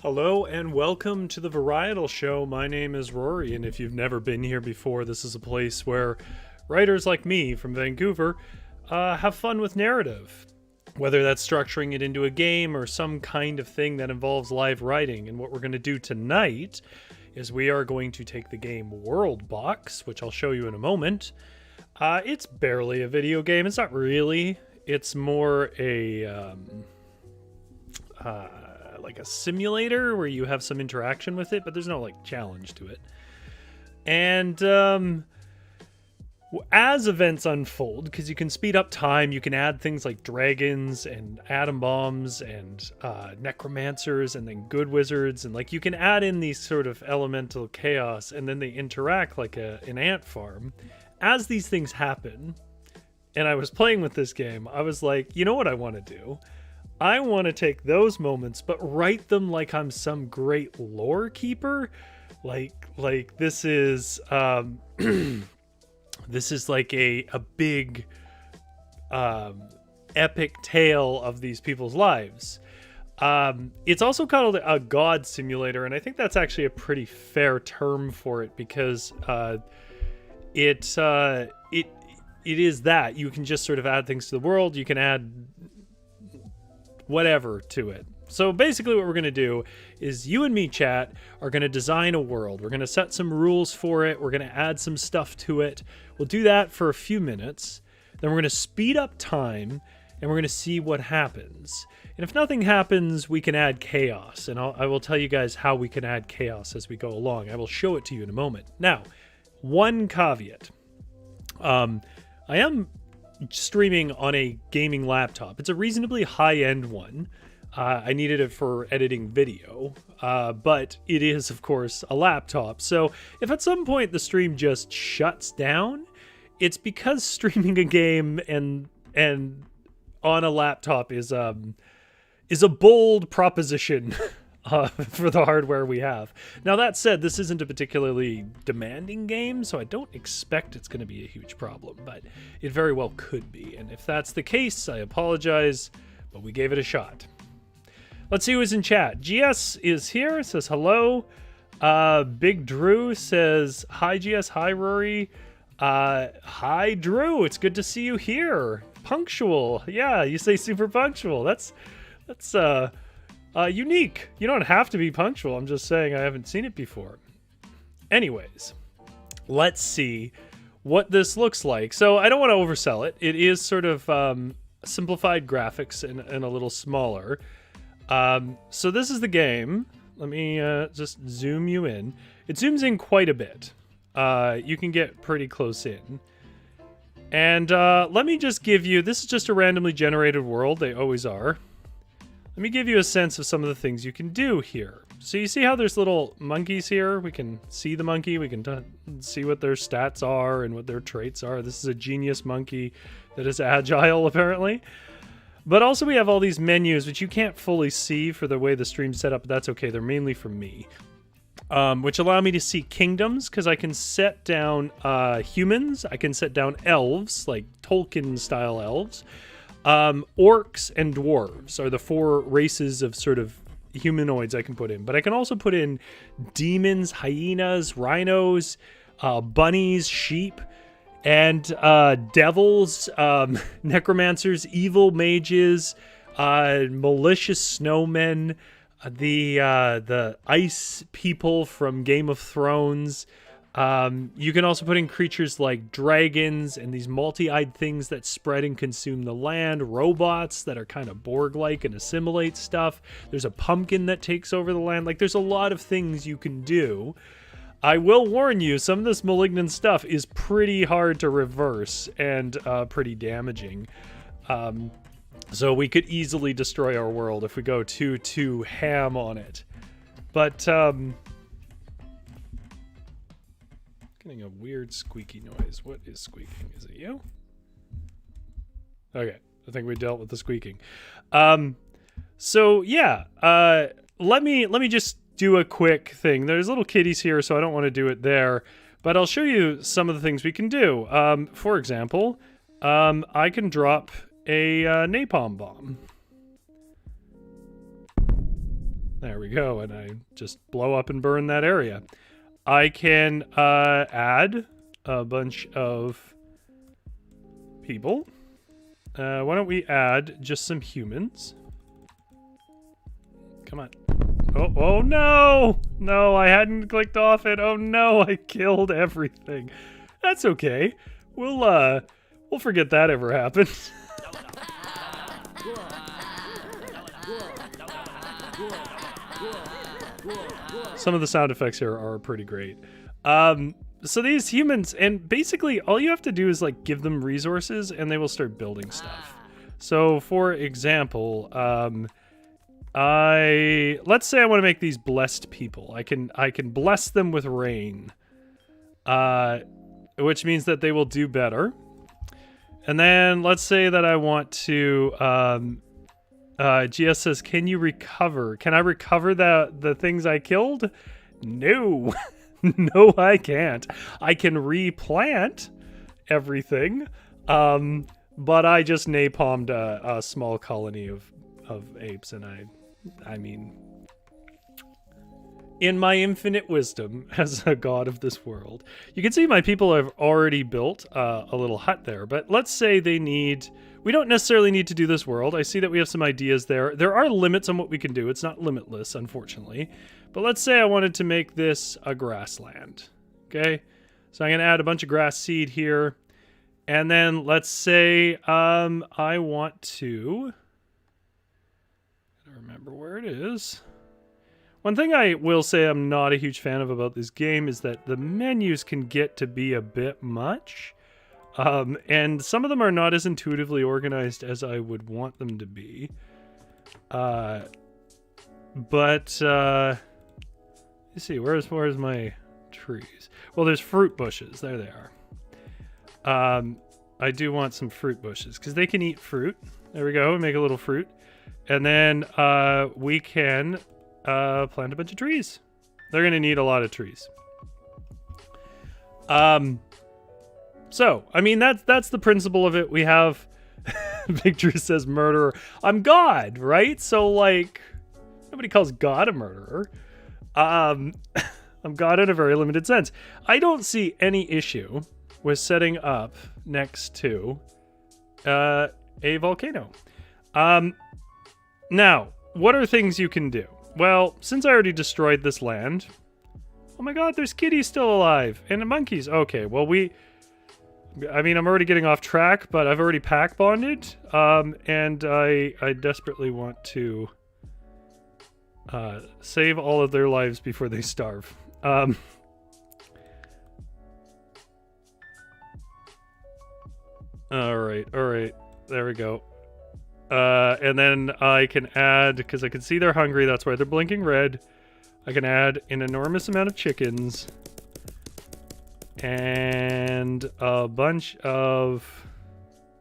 Hello and welcome to the Varietal Show. My name is Rory, and if you've never been here before, this is a place where writers like me from Vancouver have fun with narrative. Whether that's structuring it into a game or some kind of thing that involves live writing. And what we're going to do tonight is we are going to take the game Worldbox, which I'll show you in a moment. It's barely a video game. It's not really. It's more a like a simulator where you have some interaction with it, but there's no like challenge to it. And as events unfold, because you can speed up time, you can add things like dragons and atom bombs and necromancers and then good wizards, and like you can add in these sort of elemental chaos, and then they interact like an ant farm. As these things happen, and I was playing with this game, I was like, you know what I want to do? I want to take those moments, but write them like I'm some great Lorekeeper. Like this is this is like a big epic tale of these people's lives. It's also called a god simulator, and I think that's actually a pretty fair term for it, because it is that you can just sort of add things to the world. You can add whatever to it. So basically what we're going to do is you and me, chat, are going to design a world. We're going to set some rules for it. We're going to add some stuff to it. We'll do that for a few minutes. Then we're going to speed up time, and we're going to see what happens. And if nothing happens, we can add chaos. And I will tell you guys how we can add chaos as we go along. I will show it to you in a moment. Now, one caveat. I am streaming on a gaming laptop. It's a reasonably high-end one. I needed it for editing video, but it is, of course, a laptop. So if at some point the stream just shuts down, it's because streaming a game and on a laptop is a bold proposition for the hardware we have. Now, that said, this isn't a particularly demanding game, so I don't expect it's going to be a huge problem, but it very well could be. And if that's the case, I apologize, but we gave it a shot. Let's see who's in chat. GS is here, says hello. Big Drew says, hi, GS, hi, Rory. Hi, Drew, it's good to see you here. Punctual. Yeah, you say super punctual. That's unique. You don't have to be punctual. I'm just saying I haven't seen it before. Anyways, let's see what this looks like. So I don't want to oversell it. It is sort of simplified graphics and a little smaller. So this is the game. Let me just zoom you in. It zooms in quite a bit. You can get pretty close in. And let me just give you, this is just a randomly generated world. They always are. Let me give you a sense of some of the things you can do here. So you see how there's little monkeys here? We can see the monkey. We can see what their stats are and what their traits are. This is a genius monkey that is agile, apparently. But also we have all these menus, which you can't fully see for the way the stream's set up, but that's okay. They're mainly for me. Which allow me to see kingdoms, because I can set down humans. I can set down elves, like Tolkien-style elves. Orcs and dwarves are the four races of sort of humanoids I can put in. But I can also put in demons, hyenas, rhinos, bunnies, sheep, and devils, necromancers, evil mages, malicious snowmen, the ice people from Game of Thrones. You can also put in creatures like dragons and these multi-eyed things that spread and consume the land, robots that are kind of Borg-like and assimilate stuff. There's a pumpkin that takes over the land. Like, there's a lot of things you can do. I will warn you, some of this malignant stuff is pretty hard to reverse and pretty damaging. So we could easily destroy our world if we go too ham on it. But getting a weird squeaky noise. What is squeaking? Is it you? Okay, I think we dealt with the squeaking. So yeah, let me just do a quick thing. There's little kitties here, so I don't want to do it there, but I'll show you some of the things we can do. For example, I can drop a napalm bomb. There we go. And I just blow up and burn that area. I can add a bunch of people. Why don't we add just some humans? Come on. Oh no! No, I hadn't clicked off it. Oh no, I killed everything. That's okay. We'll forget that ever happened. Some of the sound effects here are pretty great. So these humans, and basically all you have to do is like give them resources and they will start building stuff. So for example, let's say I want to make these blessed people. I can bless them with rain, which means that they will do better. And then let's say that I want to, GS says, can you recover? Can I recover the things I killed? No. No, I can't. I can replant everything, but I just napalmed a small colony of apes, and I mean, in my infinite wisdom as a god of this world, you can see my people have already built a little hut there, but let's say we don't necessarily need to do this world. I see that we have some ideas there. There are limits on what we can do. It's not limitless, unfortunately. But let's say I wanted to make this a grassland. Okay? So I'm going to add a bunch of grass seed here. And then let's say I want to... I don't remember where it is. One thing I will say I'm not a huge fan of about this game is that the menus can get to be a bit much. And some of them are not as intuitively organized as I would want them to be. Let's see, where's my trees? Well, there's fruit bushes. There they are. I do want some fruit bushes because they can eat fruit. There we go. Make a little fruit. And then we can plant a bunch of trees. They're going to need a lot of trees. So, I mean, that's the principle of it. We have... Victor says murderer. I'm God, right? So, like, nobody calls God a murderer. I'm God in a very limited sense. I don't see any issue with setting up next to a volcano. Now, what are things you can do? Well, since I already destroyed this land... Oh my god, there's kitties still alive! And the monkeys! Okay, well I mean, I'm already getting off track, but I've already pack bonded, and I desperately want to save all of their lives before they starve. Alright, there we go. And then I can add, because I can see they're hungry, that's why they're blinking red. I can add an enormous amount of chickens. And a bunch of,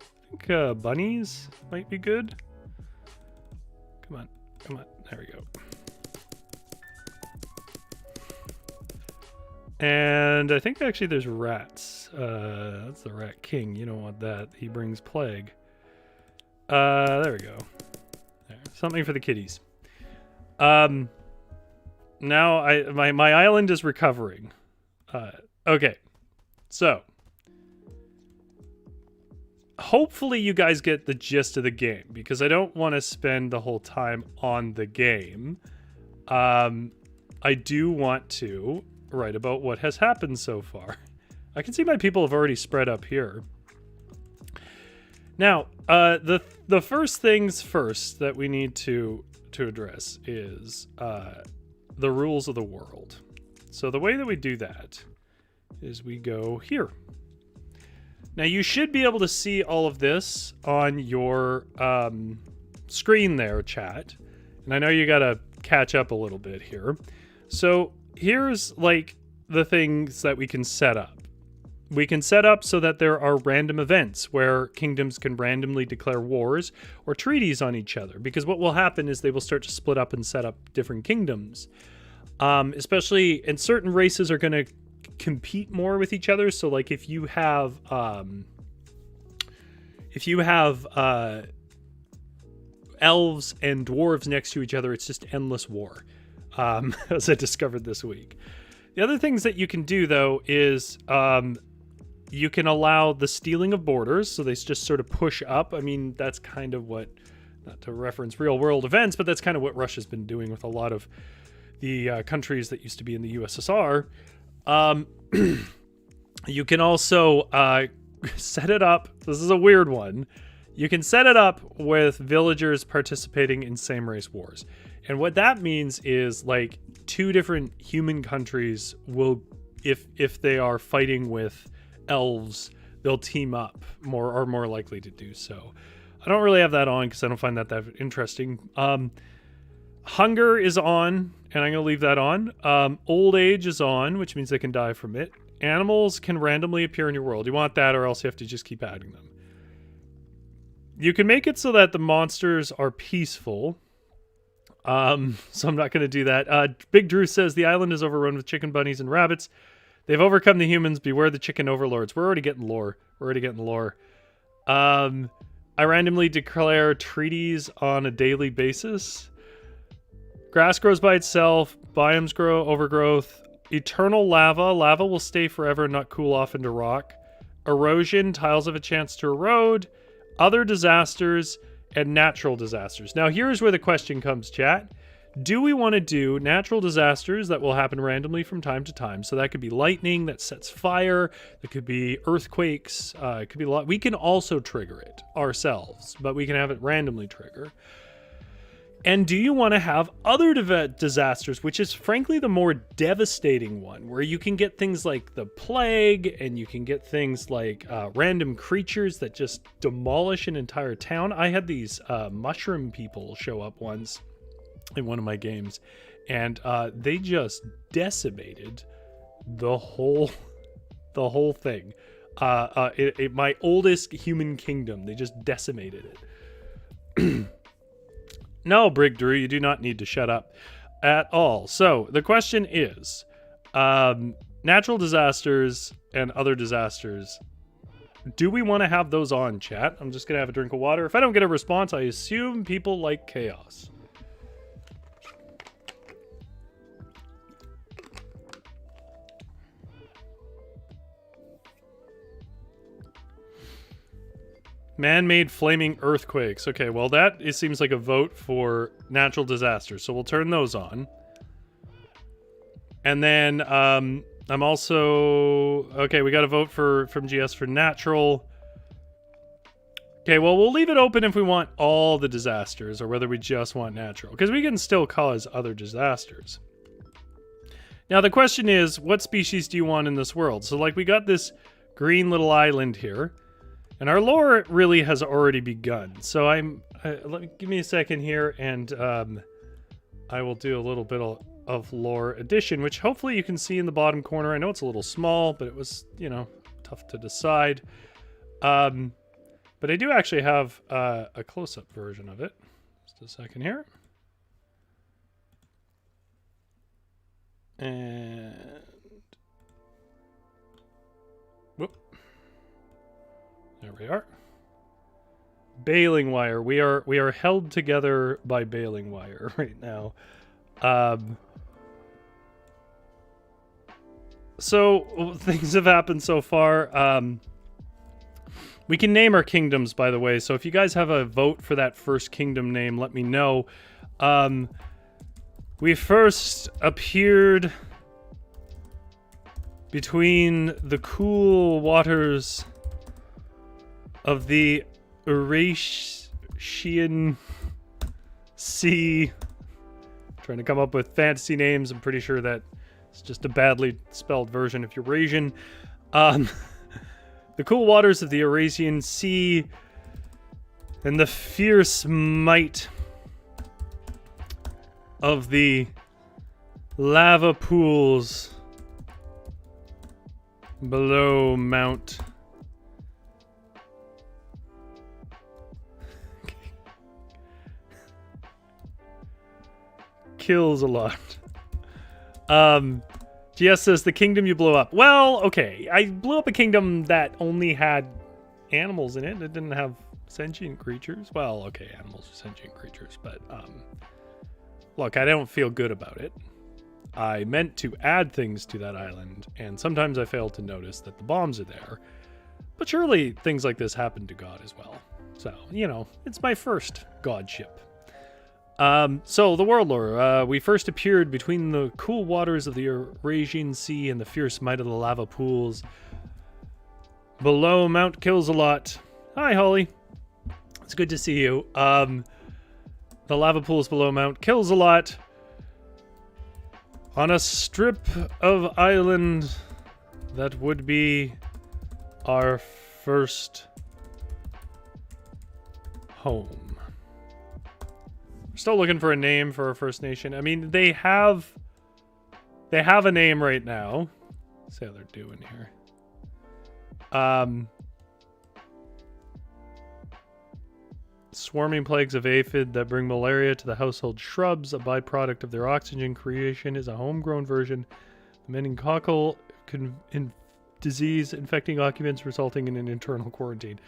I think bunnies might be good. Come on, there we go. And I think actually there's rats. That's the rat king, you don't want that. He brings plague. There we go. There. Something for the kitties. Now my island is recovering. Okay. So, hopefully you guys get the gist of the game, because I don't want to spend the whole time on the game. I do want to write about what has happened so far. I can see my people have already spread up here. Now, the first things first that we need to address is the rules of the world. So the way that we do that is we go here. Now you should be able to see all of this on your screen there, chat. And I know you gotta catch up a little bit here. So here's like the things that we can set up. We can set up so that there are random events where kingdoms can randomly declare wars or treaties on each other. Because what will happen is they will start to split up and set up different kingdoms. Especially, and certain races are going to compete more with each other. So like if you have elves and dwarves next to each other, it's just endless war, as I discovered this week. The other things that you can do, though, is you can allow the stealing of borders, so they just sort of push up. I mean, that's kind of what, not to reference real-world events, but that's kind of what Russia's been doing with a lot of the countries that used to be in the USSR. You can also set it up. This is a weird one. You can set it up with villagers participating in same-race wars. And what that means is, like, two different human countries will, if they are fighting with elves, they'll team up more likely to do so. I don't really have that on because I don't find that interesting. Hunger is on, and I'm going to leave that on. Old age is on, which means they can die from it. Animals can randomly appear in your world. You want that, or else you have to just keep adding them. You can make it so that the monsters are peaceful. So I'm not going to do that. Big Drew says the island is overrun with chicken bunnies and rabbits. They've overcome the humans. Beware the chicken overlords. We're already getting lore. I randomly declare treaties on a daily basis. Grass grows by itself. Biomes grow, overgrowth. Eternal lava. Lava will stay forever and not cool off into rock. Erosion. Tiles have a chance to erode. Other disasters. And natural disasters. Now, here's where the question comes, chat. Do we want to do natural disasters that will happen randomly from time to time? So that could be lightning that sets fire. It could be earthquakes. It could be a lot. We can also trigger it ourselves, but we can have it randomly trigger. And do you want to have other disasters, which is frankly the more devastating one, where you can get things like the plague, and you can get things like random creatures that just demolish an entire town? I had these mushroom people show up once in one of my games, and they just decimated the whole thing. My oldest human kingdom, they just decimated it. No, Brig Drew, you do not need to shut up at all. So the question is, natural disasters and other disasters, do we want to have those on, chat? I'm just going to have a drink of water. If I don't get a response, I assume people like chaos. Man-made flaming earthquakes. Okay, well it seems like a vote for natural disasters, so we'll turn those on. And then I'm also... Okay, we got a vote from GS for natural. Okay, well, we'll leave it open if we want all the disasters or whether we just want natural, because we can still cause other disasters. Now, the question is, what species do you want in this world? So, like, we got this green little island here. And our lore really has already begun. So give me a second here, and I will do a little bit of lore addition, which hopefully you can see in the bottom corner. I know it's a little small, but it was, tough to decide. But I do actually have a close-up version of it. Just a second here. And... whoop. There we are. Baling wire. We are held together by baling wire right now. So things have happened so far. We can name our kingdoms, by the way. So if you guys have a vote for that first kingdom name, let me know. We first appeared between the cool waters of the Eurasian Sea. Trying to come up with fantasy names. I'm pretty sure that it's just a badly spelled version of Eurasian. The cool waters of the Eurasian Sea and the fierce might of the lava pools below Mount kills a lot. GS says the kingdom you blew up. Well, okay. I blew up a kingdom that only had animals in it. It didn't have sentient creatures. Well, okay, animals are sentient creatures, but look, I don't feel good about it. I meant to add things to that island, and sometimes I fail to notice that the bombs are there. But surely things like this happen to God as well. So, you know, it's my first godship. So, the world lore. We first appeared between the cool waters of the Eurasian Sea and the fierce might of the lava pools below Mount Kills-a-Lot. Hi, Holly. It's good to see you. The lava pools below Mount Kills-a-Lot on a strip of island that would be our first home. We're still looking for a name for our First Nation. I mean, they have a name right now. Let's see how they're doing here. Swarming plagues of aphid that bring malaria to the household shrubs, a byproduct of their oxygen creation, is a homegrown version. The meningococcal disease infecting occupants, resulting in an internal quarantine.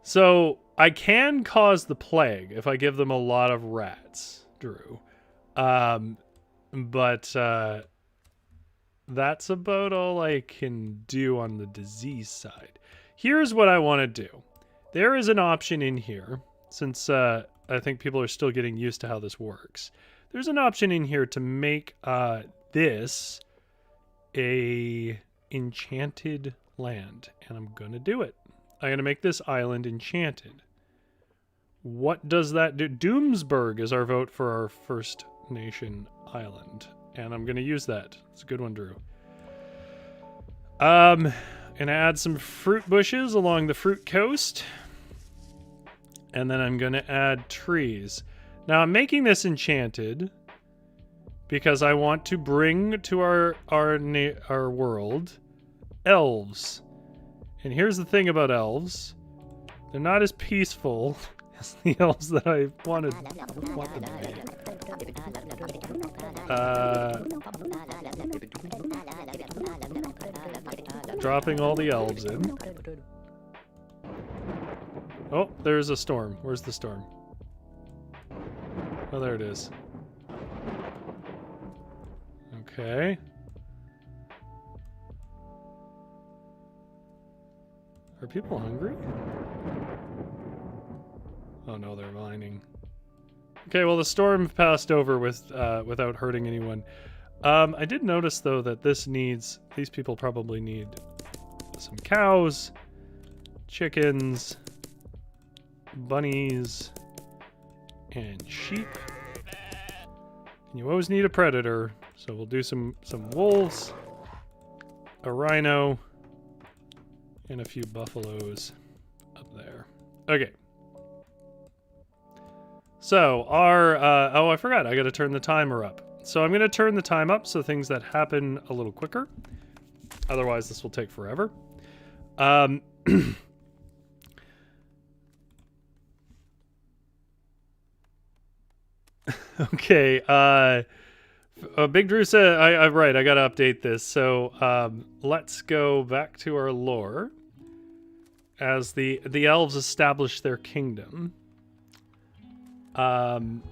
So I can cause the plague if I give them a lot of rats, Drew. But that's about all I can do on the disease side. Here's what I want to do. There is an option in here, since I think people are still getting used to how this works. There's an option in here to make this a enchanted land, and I'm gonna do it. I'm gonna make this island enchanted. What does that do? Doomsburg is our vote for our First Nation island, and I'm gonna use that. It's a good one, Drew. Gonna add some fruit bushes along the fruit coast, and then I'm gonna add trees. Now I'm making this enchanted because I want to bring to our world elves. And here's the thing about elves. They're not as peaceful as the elves that I want them to be. Dropping all the elves in. Oh, there's a storm. Where's the storm? Oh, there it is. Okay. Are people hungry? Oh no, they're mining. Okay, well the storm passed over without hurting anyone. I did notice though that these people probably need some cows, chickens, bunnies, and sheep. And you always need a predator, so we'll do some wolves, a rhino, and a few buffaloes up there. Okay. So our oh, I forgot, I gotta turn the timer up. So I'm gonna turn the time up so things that happen a little quicker. Otherwise this will take forever. Okay, Big Drew said, right, I gotta update this. So let's go back to our lore as the elves establish their kingdom. And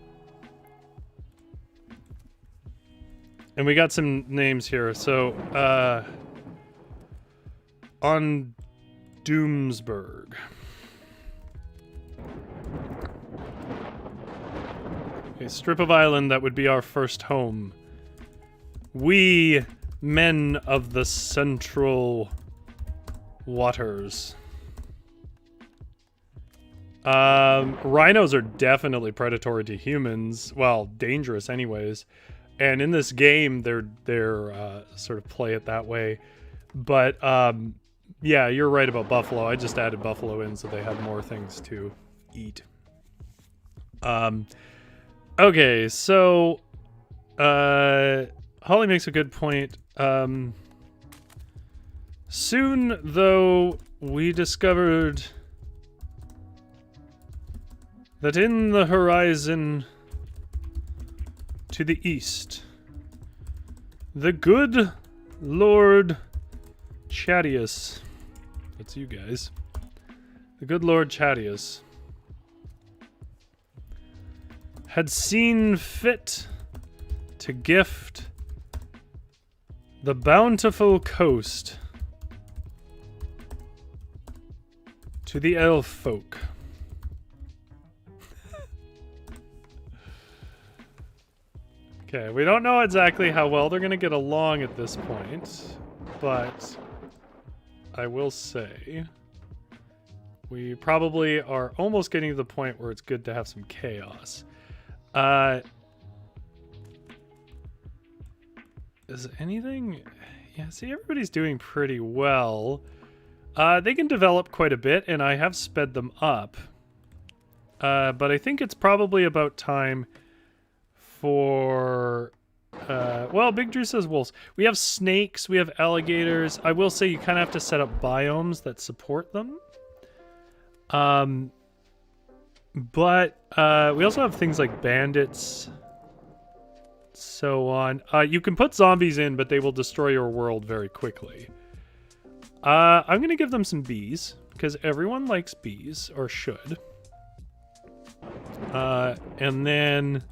we got some names here. So on Doomsburg. A strip of island that would be our first home. We, men of the central waters. Rhinos are definitely predatory to humans. Well, dangerous anyways. And in this game, they're sort of play it that way. But, yeah, you're right about buffalo. I just added buffalo in so they had more things to eat. Okay, so Holly makes a good point. Soon, though, we discovered that in the horizon to the east, the good Lord Chadius It's you guys. The good Lord Chadius had seen fit to gift the bountiful coast to the elf folk. Okay, we don't know exactly how well they're going to get along at this point, but I will say we probably are almost getting to the point where it's good to have some chaos. Is anything... Yeah, see, everybody's doing pretty well. They can develop quite a bit, and I have sped them up. But I think it's probably about time for... well, Big Drew says wolves. We have snakes, we have alligators. I will say you kind of have to set up biomes that support them. But we also have things like bandits, so on. You can put zombies in, but they will destroy your world very quickly. I'm going to give them some bees, because everyone likes bees, or should. And then...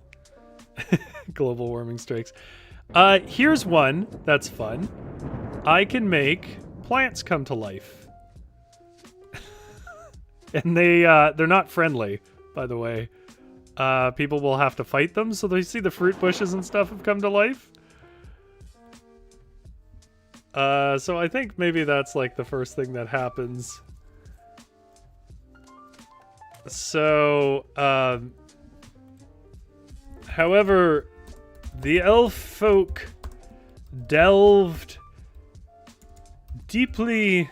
global warming strikes. Here's one that's fun. I can make plants come to life. And they're not friendly, by the way. People will have to fight them, so they see the fruit bushes and stuff have come to life. So I think maybe that's like the first thing that happens. So, however, the elf folk delved deeply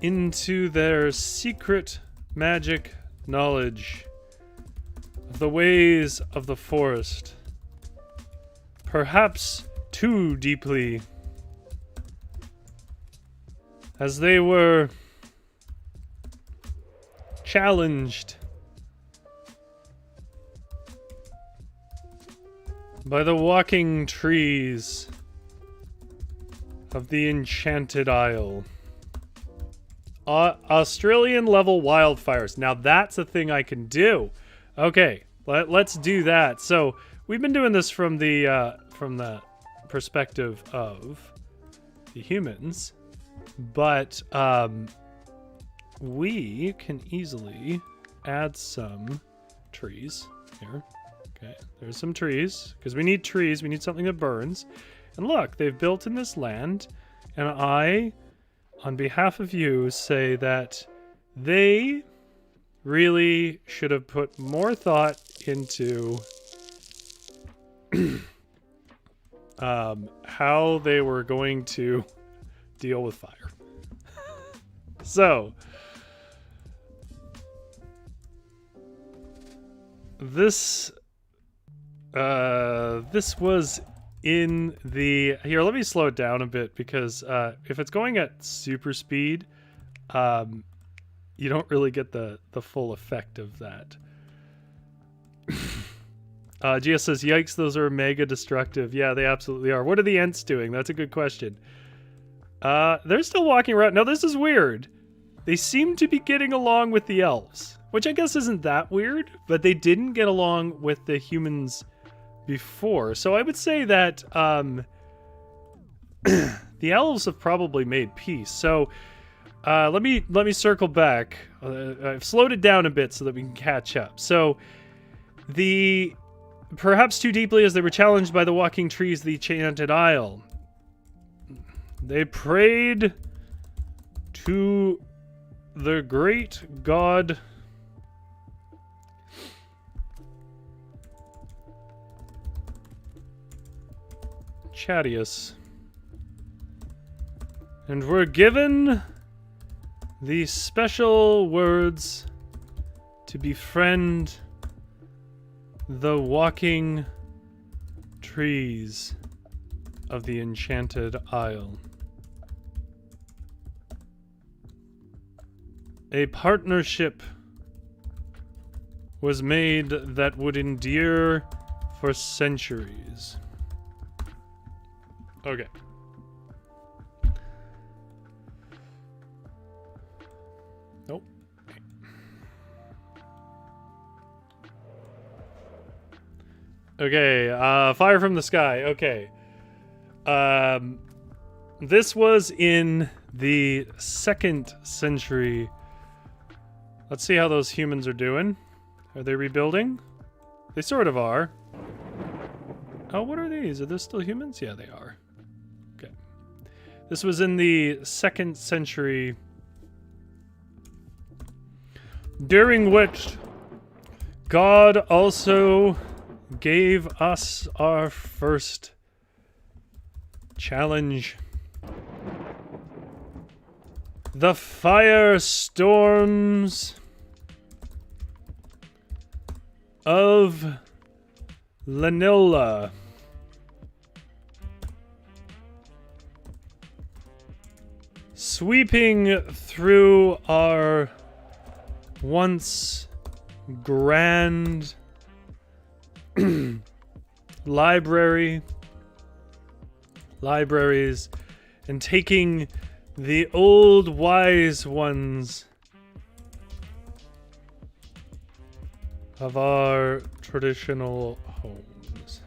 into their secret magic knowledge of the ways of the forest. Perhaps too deeply, as they were challenged by the walking trees of the Enchanted Isle. Australian level wildfires. Now that's a thing I can do. Okay, let's do that. So we've been doing this from the perspective of the humans, but we can easily add some trees here. Okay, there's some trees, because we need trees. We need something that burns. And look, they've built in this land, and I, on behalf of you, say that they really should have put more thought into how they were going to deal with fire. So, this was in the... Here, let me slow it down a bit, because if it's going at super speed, you don't really get the full effect of that. GS says, yikes, those are mega destructive. Yeah, they absolutely are. What are the Ents doing? That's a good question. They're still walking around. Now, this is weird. They seem to be getting along with the elves, which I guess isn't that weird, but they didn't get along with the humans before. So I would say that the elves have probably made peace. So let me circle back. I've slowed it down a bit so that we can catch up. So perhaps too deeply, as they were challenged by the walking trees of the Enchanted Isle, they prayed to the great god Chadius, and were given the special words to befriend the walking trees of the Enchanted Isle. A partnership was made that would endure for centuries. Okay. Nope. Okay, fire from the sky. Okay. This was in the 2nd century. Let's see how those humans are doing. Are they rebuilding? They sort of are. Oh, what are these? Are those still humans? Yeah, they are. Okay. This was in the 2nd century, during which God also gave us our first challenge. The firestorms of Lanilla. Sweeping through our once grand libraries, and taking the old wise ones of our traditional homes.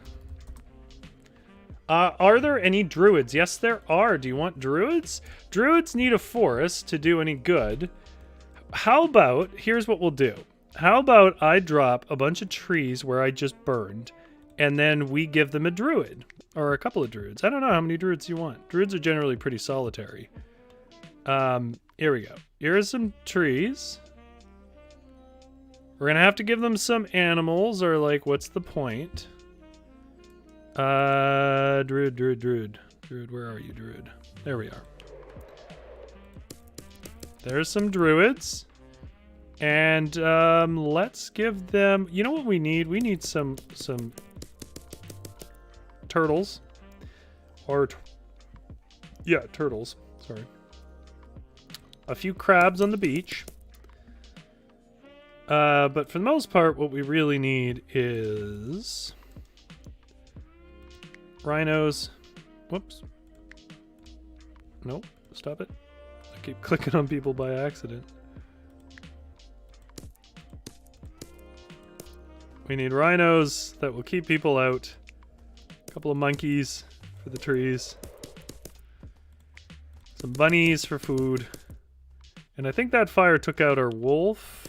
Are there any druids? Yes, there are. Do you want druids? Druids need a forest to do any good. How about, here's what we'll do. How about I drop a bunch of trees where I just burned, and then we give them a druid. Or a couple of druids. I don't know how many druids you want. Druids are generally pretty solitary. Here we go. Here's some trees. We're gonna have to give them some animals, or like, what's the point? Druid. Druid, where are you, Druid? There we are. There's some druids. And, let's give them... You know what we need? We need some turtles. Or... Yeah, turtles. Sorry. A few crabs on the beach. But for the most part, what we really need is... rhinos. Whoops. Nope. Stop it. I keep clicking on people by accident. We need rhinos that will keep people out. A couple of monkeys for the trees. Some bunnies for food. And I think that fire took out our wolf.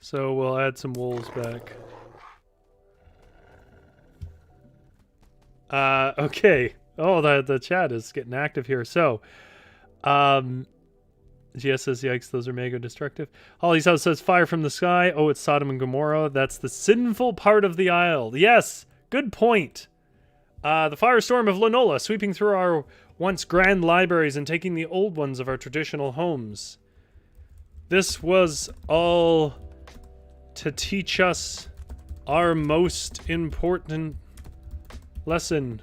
So we'll add some wolves back. Okay. Oh, the chat is getting active here. So, GS says, yikes, those are mega destructive. Holly's house says, fire from the sky. Oh, it's Sodom and Gomorrah. That's the sinful part of the isle. Yes, good point. The firestorm of Lanola, sweeping through our once grand libraries and taking the old ones of our traditional homes. This was all to teach us our most important lesson.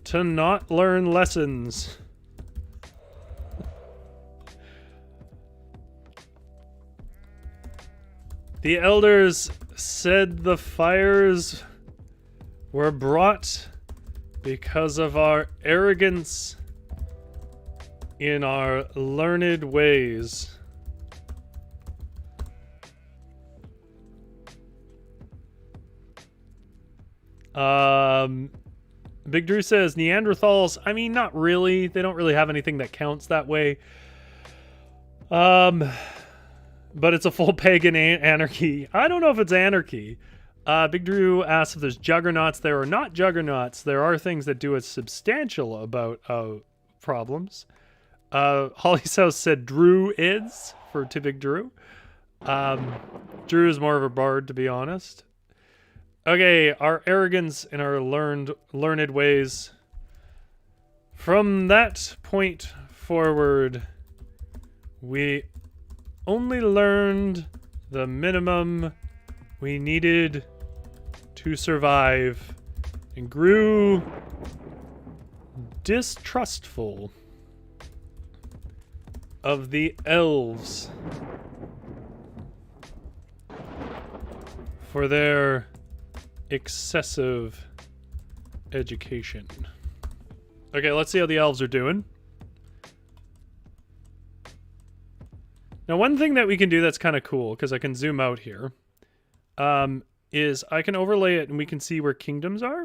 To not learn lessons. The elders said the fires were brought because of our arrogance in our learned ways. Big Drew says Neanderthals, I mean, not really. They don't really have anything that counts that way. But it's a full pagan anarchy. I don't know if it's anarchy. Big Drew asks if there's juggernauts. There are not juggernauts. There are things that do a substantial about problems. Holly's house said druids to Big Drew. Drew is more of a bard, to be honest. Okay, our arrogance and our learned ways. From that point forward, we only learned the minimum we needed to survive and grew distrustful of the elves for their excessive education. Okay, let's see how the elves are doing. Now, one thing that we can do that's kind of cool, because I can zoom out here, is I can overlay it and we can see where kingdoms are.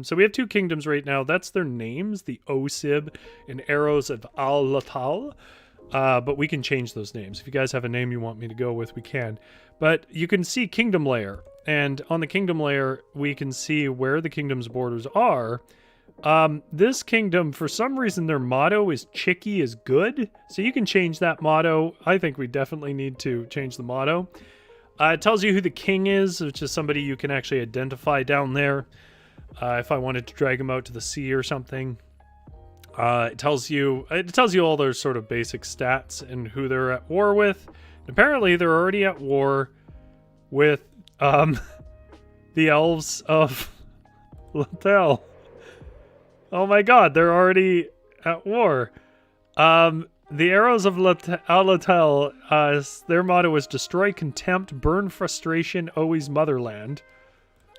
So we have 2 kingdoms right now. That's their names, the Osib and Arrows of Al-Latal. But we can change those names. If you guys have a name you want me to go with, we can. But you can see kingdom layer. And on the kingdom layer, we can see where the kingdom's borders are. This kingdom, for some reason, their motto is "Chicky is good." So you can change that motto. I think we definitely need to change the motto. It tells you who the king is, which is somebody you can actually identify down there. If I wanted to drag him out to the sea or something. It tells you all their sort of basic stats and who they're at war with. Apparently, they're already at war with the elves of Latel. Oh my god, they're already at war. The Arrows of Latel, their motto is destroy contempt, burn frustration, always motherland.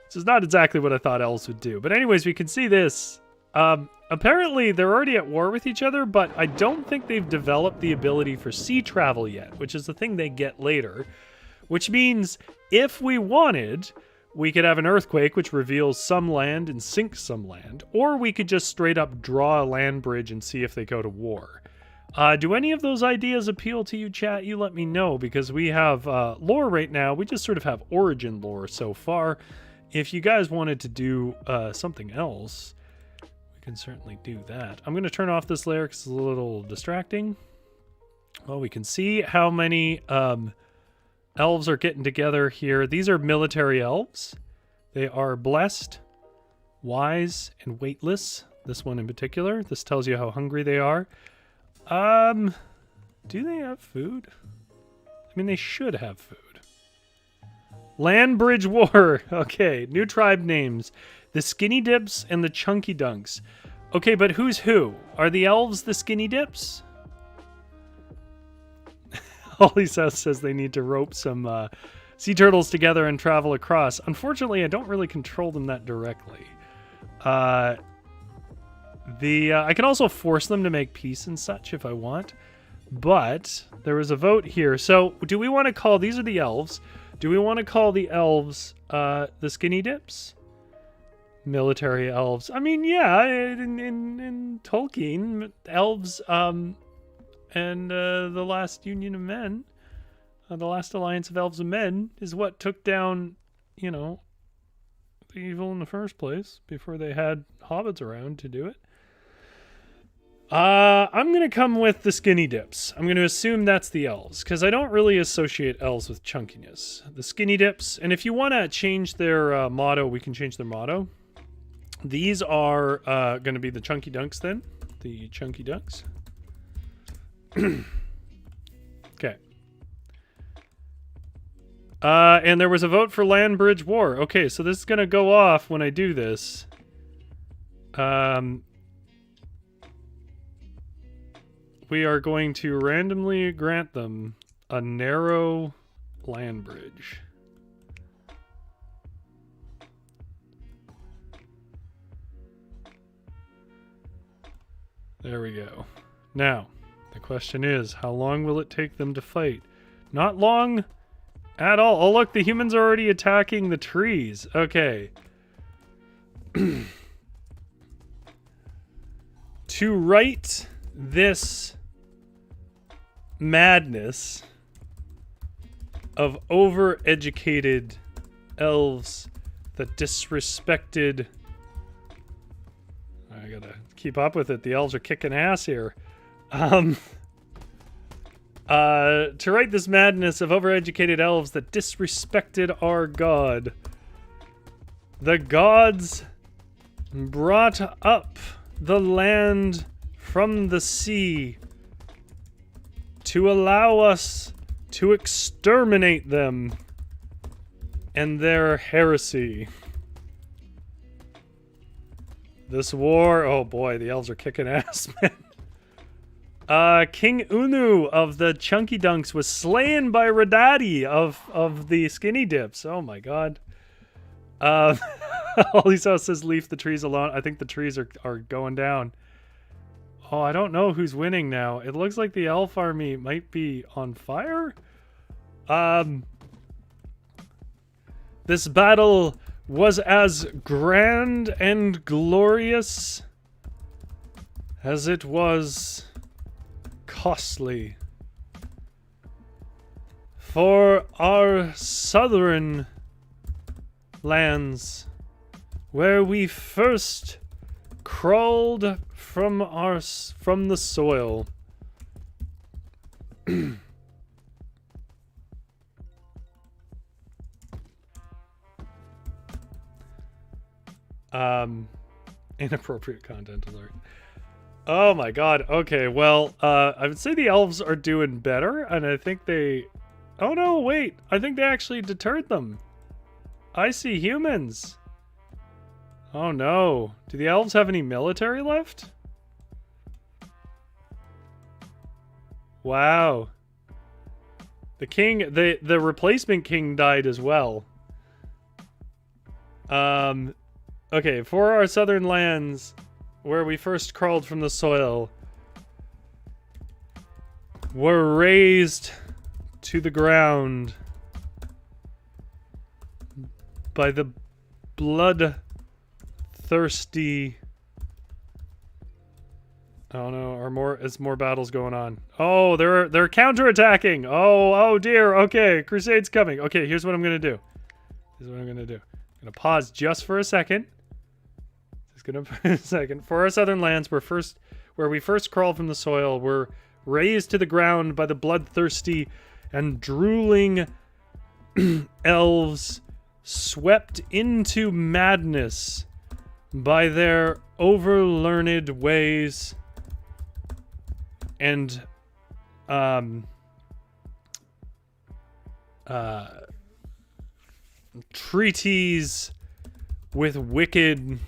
This is not exactly what I thought elves would do. But anyways, we can see this. Apparently, they're already at war with each other, but I don't think they've developed the ability for sea travel yet, which is the thing they get later. Which means, if we wanted, we could have an earthquake, which reveals some land and sinks some land. Or we could just straight up draw a land bridge and see if they go to war. Do any of those ideas appeal to you, chat? You let me know, because we have lore right now. We just sort of have origin lore so far. If you guys wanted to do something else, we can certainly do that. I'm going to turn off this layer because it's a little distracting. Well, we can see how many elves are getting together here. These are military elves. They are blessed, wise, and weightless. This one in particular. This tells you how hungry they are. Do they have food? I mean, they should have food. Land Bridge War. Okay, new tribe names. The Skinny Dips and the Chunky Dunks. Okay, but who's who? Are the elves the Skinny Dips? Holly's says they need to rope some sea turtles together and travel across. Unfortunately, I don't really control them that directly. I can also force them to make peace and such if I want. But there was a vote here. So do we want to call... These are the elves. Do we want to call the elves the Skinny Dips? Military elves. I mean, yeah, in Tolkien, elves... And the last Union of Men, the last alliance of elves and men, is what took down, you know, the evil in the first place, before they had hobbits around to do it. I'm going to come with the Skinny Dips. I'm going to assume that's the elves, because I don't really associate elves with chunkiness. The Skinny Dips, and if you want to change their motto, we can change their motto. These are going to be the Chunky Dunks then. The Chunky Dunks. Okay. And there was a vote for Land Bridge War. Okay, so this is going to go off when I do this. We are going to randomly grant them a narrow land bridge. There we go. Now, the question is, how long will it take them to fight? Not long at all. Oh, look, the humans are already attacking the trees. Okay. To right this madness of overeducated elves that disrespected... I gotta keep up with it. The elves are kicking ass here. To right this madness of overeducated elves that disrespected our god, the gods brought up the land from the sea to allow us to exterminate them and their heresy. This war, oh boy, the elves are kicking ass, man. King Unu of the Chunky Dunks was slain by Radadi of the Skinny Dips. Oh my god. Um, Holly's says leave the trees alone. I think the trees are going down. Oh, I don't know who's winning now. It looks like the elf army might be on fire. This battle was as grand and glorious as it was costly. For our southern lands, where we first crawled from the soil. Inappropriate content alert. Oh my god. Okay, well, I would say the elves are doing better, and I think they... Oh no, wait. I think they actually deterred them. I see humans. Oh no. Do the elves have any military left? Wow. The king, the replacement king died as well. Okay, for our southern lands, where we first crawled from the soil, were raised to the ground by the blood-thirsty... Oh no, is more battles going on. Oh, they're counterattacking. Oh dear. Okay, Crusade's coming. Okay, here's what I'm gonna do. I'm gonna pause just for a second. For our southern lands, where we first crawled from the soil, were razed to the ground by the bloodthirsty and drooling elves, swept into madness by their overlearned ways and treaties with wickedness.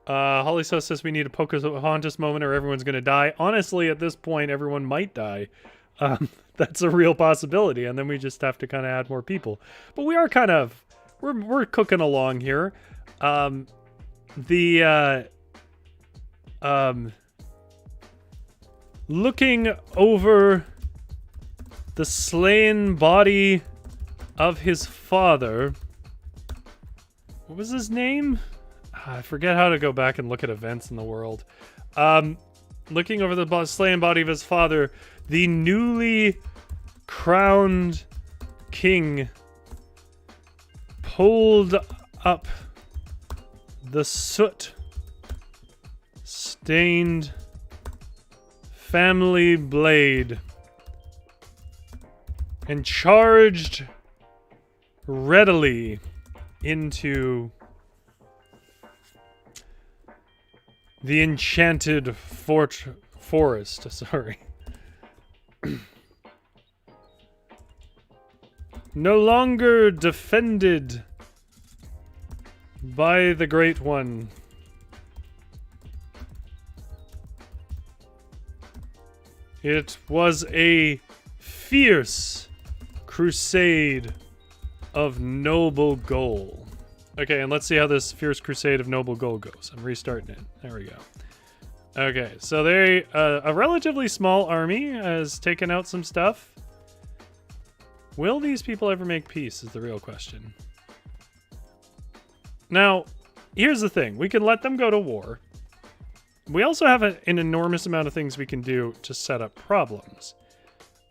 Holly says we need a Pocahontas moment or everyone's gonna die. Honestly, at this point, everyone might die. That's a real possibility, and then we just have to kind of add more people. But we are kind of... We're cooking along here. Looking over the slain body of his father... What was his name? I forget how to go back and look at events in the world. Looking over the slain body of his father, the newly crowned king pulled up the soot-stained family blade and charged readily into the enchanted forest. Sorry. No longer defended by the Great One. It was a fierce crusade of noble goal. Okay, and let's see how this fierce crusade of noble goal goes. I'm restarting it. There we go. Okay, so a relatively small army has taken out some stuff. Will these people ever make peace is the real question. Now, here's the thing. We can let them go to war. We also have an enormous amount of things we can do to set up problems.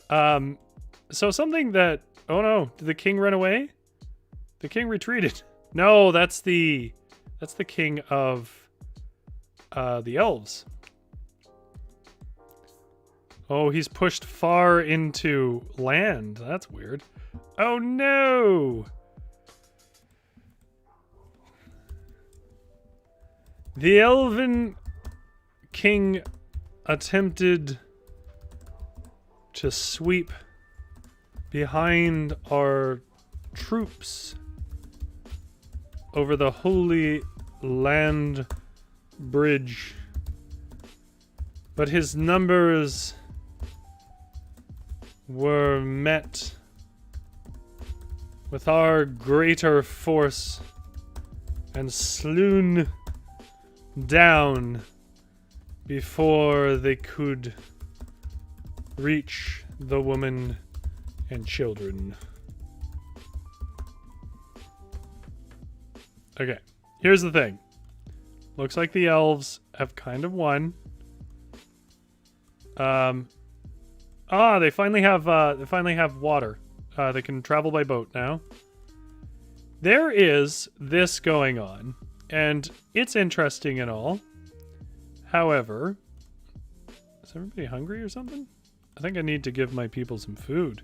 So something that... Oh no, did the king run away? The king retreated. No, that's the king of the elves. Oh, he's pushed far into land. That's weird. Oh no! The elven king attempted to sweep behind our troops over the Holy Land Bridge, but his numbers were met with our greater force and slewn down before they could reach the woman and children. Okay, here's the thing. Looks like the elves have kind of won. They finally have water. They can travel by boat now. There is this going on, and it's interesting and all. However, is everybody hungry or something? I think I need to give my people some food.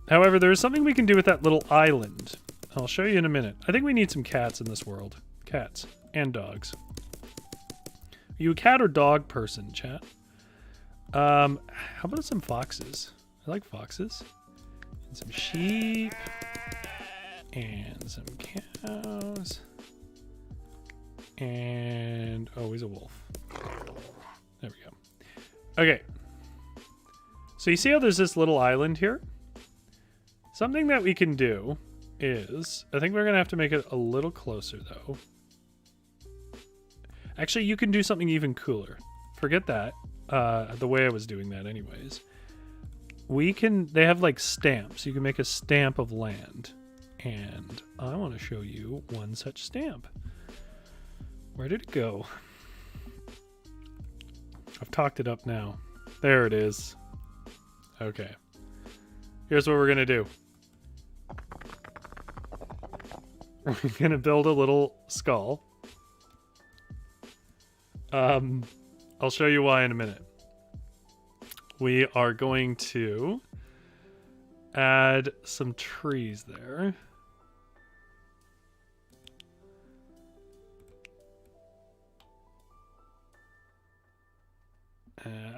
However, there's something we can do with that little island. I'll show you in a minute. I think we need some cats in this world. Cats and dogs. Are you a cat or dog person, chat? How about some foxes? I like foxes. And some sheep. And some cows. And... oh, he's a wolf. There we go. Okay. So you see how there's this little island here? Something that we can do is... I think we're going to have to make it a little closer, though. Actually, you can do something even cooler. Forget that. The way I was doing that anyways. We can... they have, like, stamps. You can make a stamp of land. And I want to show you one such stamp. Where did it go? I've talked it up now. There it is. Okay. Here's what we're going to do. We're going to build a little skull. I'll show you why in a minute. We are going to add some trees there.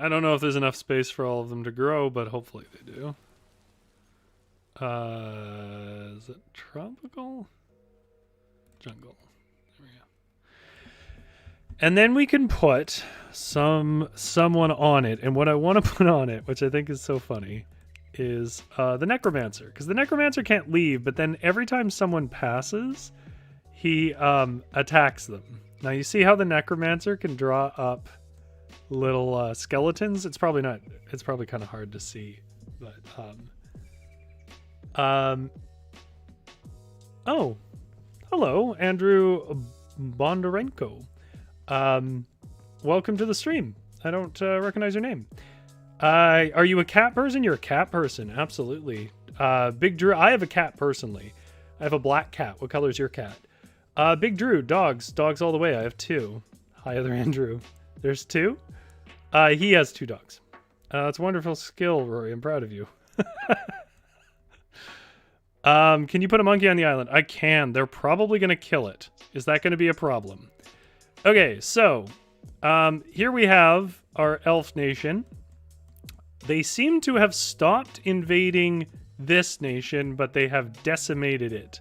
I don't know if there's enough space for all of them to grow, but hopefully they do. Is it tropical? Jungle. There we go. And then we can put someone on it. And what I want to put on it, which I think is so funny, is the necromancer. Because the necromancer can't leave, but then every time someone passes, he attacks them. Now you see how the necromancer can draw up little skeletons? It's probably not. It's probably kind of hard to see, but oh, hello, Andrew Bondarenko. Welcome to the stream. I don't recognize your name. Are you a cat person? You're a cat person, absolutely. Big Drew, I have a cat personally. I have a black cat. What color is your cat? Big Drew, dogs all the way. I have 2. Hi, other Andrew. There's 2. He has 2 dogs. It's a wonderful skill, Rory. I'm proud of you. Can you put a monkey on the island? I can. They're probably going to kill it. Is that going to be a problem? Okay, so here we have our elf nation. They seem to have stopped invading this nation, but they have decimated it.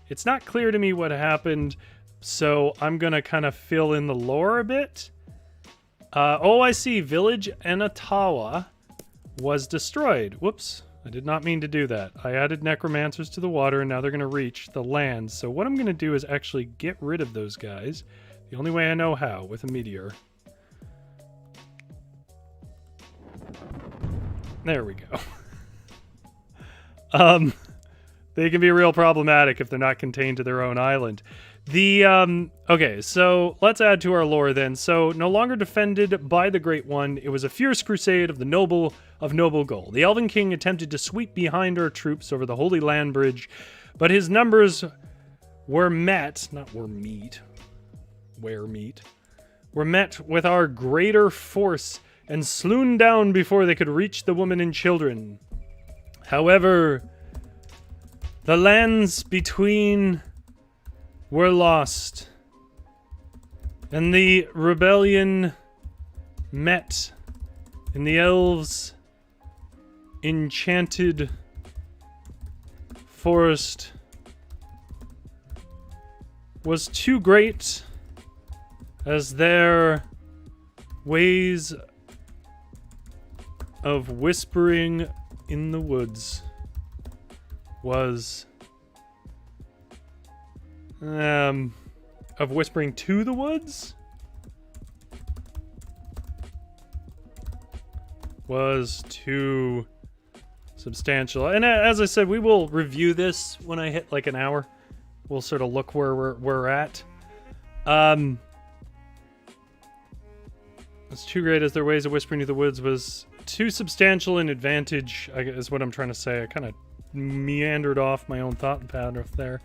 It's not clear to me what happened, so I'm going to kind of fill in the lore a bit. Oh, I see. Village Enatawa was destroyed. Whoops. I did not mean to do that. I added necromancers to the water, and now they're going to reach the land. So what I'm going to do is actually get rid of those guys. The only way I know how, with a meteor. There we go. They can be real problematic if they're not contained to their own island. Okay, so let's add to our lore then. So, no longer defended by the Great One, it was a fierce crusade of the noble goal. The Elven King attempted to sweep behind our troops over the Holy Land Bridge, but his numbers were met, were met with our greater force and slewn down before they could reach the women and children. However, the lands between were lost, and the rebellion met in the elves' enchanted forest was too great, as their ways of whispering in the woods was... of whispering to the woods? Was too substantial. And as I said, we will review this when I hit like an hour. We'll sort of look where we're at. It's too great as their ways of whispering to the woods was too substantial an advantage, is what I'm trying to say. I kind of meandered off my own thought pattern there.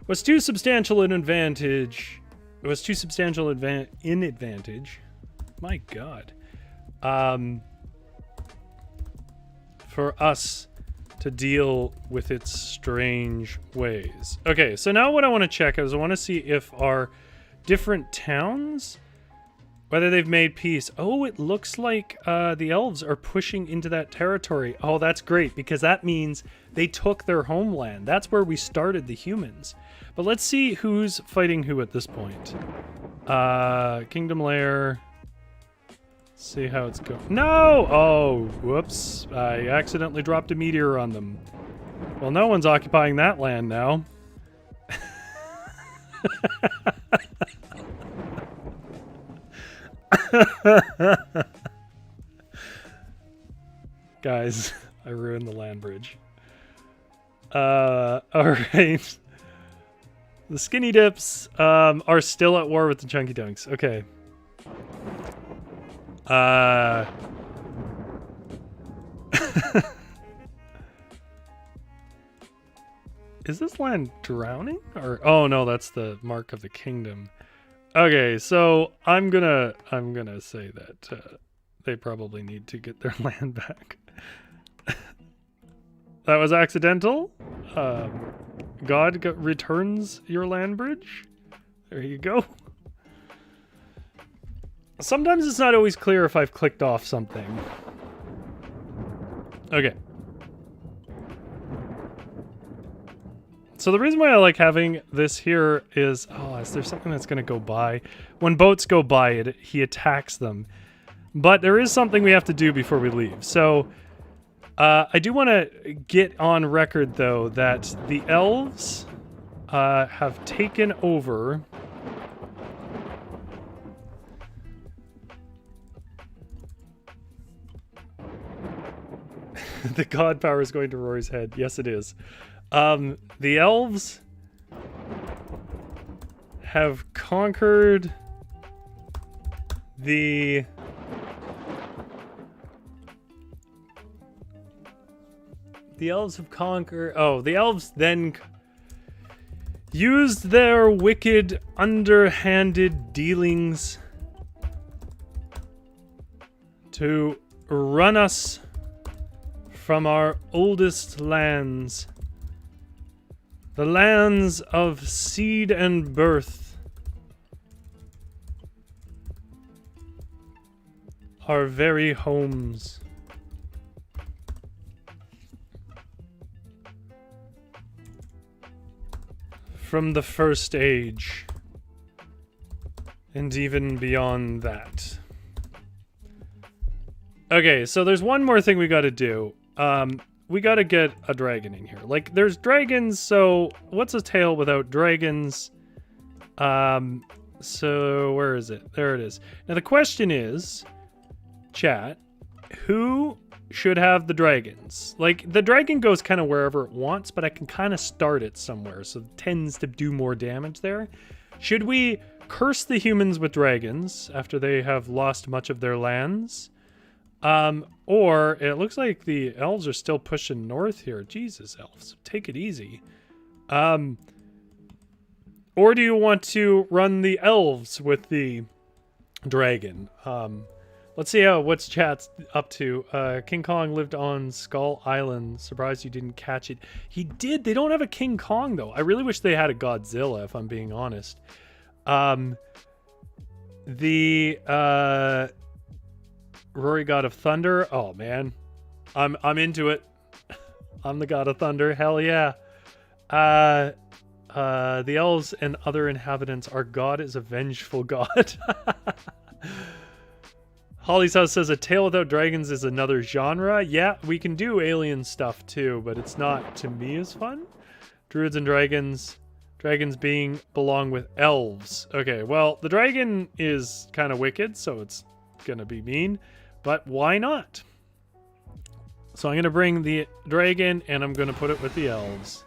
Was too substantial an advantage. It was too substantial in advantage. My God. For us to deal with its strange ways. Okay, so now what I want to check is I want to see if our different towns, whether they've made peace. Oh, it looks like the elves are pushing into that territory. Oh, that's great, because that means they took their homeland. That's where we started, the humans. But let's see who's fighting who at this point. Kingdom Lair. See how it's going. No! Oh, whoops. I accidentally dropped a meteor on them. Well, no one's occupying that land now. Guys, I ruined the land bridge. Alright. The Skinny Dips are still at war with the Chunky Dunks. Okay. Is this land drowning? Or oh no, that's the mark of the kingdom. Okay, so I'm gonna say that they probably need to get their land back. That was accidental. God returns your land bridge. There you go. Sometimes it's not always clear if I've clicked off something. Okay. So the reason why I like having this here is, oh, is there something that's going to go by? When boats go by, he attacks them. But there is something we have to do before we leave. So I do want to get on record, though, that the elves have taken over... The god power is going to Rory's head. Yes, it is. The elves have conquered the... The elves have conquered... Oh, the elves then used their wicked, underhanded dealings to run us from our oldest lands, the lands of seed and birth, our very homes. From the first age, and even beyond that. Okay, so there's one more thing we gotta do. We gotta get a dragon in here. Like, there's dragons, so what's a tale without dragons? So where is it? There it is. Now the question is, chat, who should have the dragons? Like, the dragon goes kind of wherever it wants, but I can kind of start it somewhere, so it tends to do more damage there. Should we curse the humans with dragons after they have lost much of their lands? Or it looks like the elves are still pushing north here. Jesus, elves, take it easy. Or do you want to run the elves with the dragon? Let's see what's chat's up to. King Kong lived on Skull Island. Surprised you didn't catch it. He did. They don't have a King Kong, though. I really wish they had a Godzilla, if I'm being honest. Rory, God of Thunder. Oh, man. I'm into it. I'm the God of Thunder. Hell yeah. The elves and other inhabitants. Our God is a vengeful God. Holly's House says A Tale Without Dragons is another genre. Yeah, we can do alien stuff too, but it's not, to me, as fun. Druids and dragons. Dragons belong with elves. Okay, well, the dragon is kind of wicked, so it's gonna be mean, but why not? So I'm gonna bring the dragon and I'm gonna put it with the elves.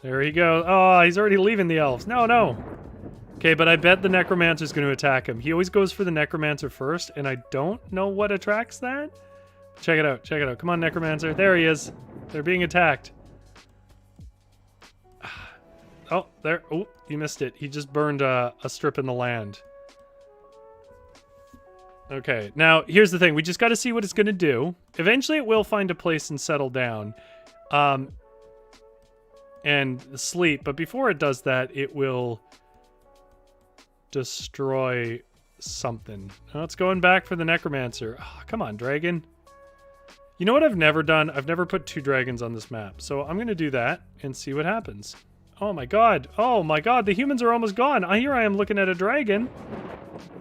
There he goes. Oh, he's already leaving the elves. No, no. Okay, but I bet the necromancer's going to attack him. He always goes for the necromancer first, and I don't know what attracts that. Check it out. Check it out. Come on, necromancer. There he is. They're being attacked. Oh, there. Oh, you missed it. He just burned a strip in the land. Okay, now here's the thing. We just got to see what it's going to do. Eventually it will find a place and settle down. And sleep. But before it does that, it will destroy something. Oh, it's going back for the necromancer. Oh, come on, dragon. You know what I've never done? I've never put 2 dragons on this map. So I'm going to do that and see what happens. Oh my god. Oh my god. The humans are almost gone. Here I am looking at a dragon.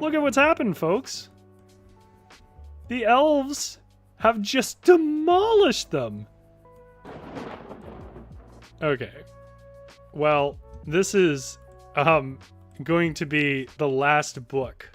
Look at what's happened, folks. The elves have just demolished them. Okay. Well, this is going to be the last book.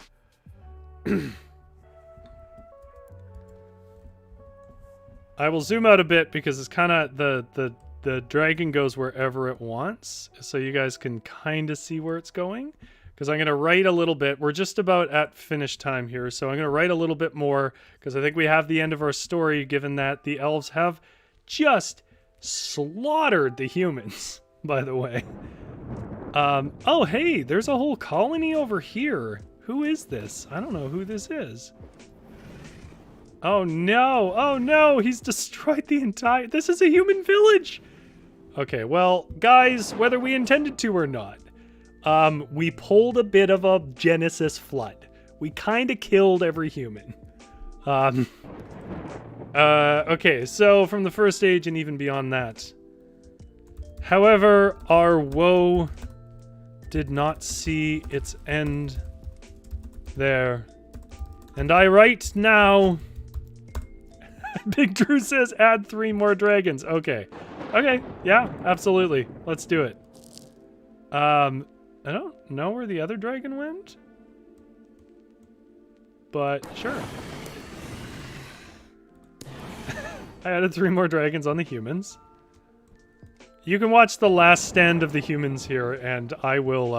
I will zoom out a bit because it's kind of the dragon goes wherever it wants, so you guys can kind of see where it's going. Because I'm going to write a little bit. We're just about at finish time here, so I'm going to write a little bit more because I think we have the end of our story, given that the elves have just slaughtered the humans, by the way. Oh, hey, there's a whole colony over here. Who is this? I don't know who this is. Oh, no. Oh, no. He's destroyed the entire... This is a human village. Okay, well, guys, whether we intended to or not, we pulled a bit of a Genesis flood. We kind of killed every human. Okay, so from the first age and even beyond that. However, our woe did not see its end there. And I write now... Big Drew says add 3 more dragons. Okay. Okay, yeah, absolutely. Let's do it. I don't know where the other dragon went. But sure. I added 3 more dragons on the humans. You can watch the last stand of the humans here, and I will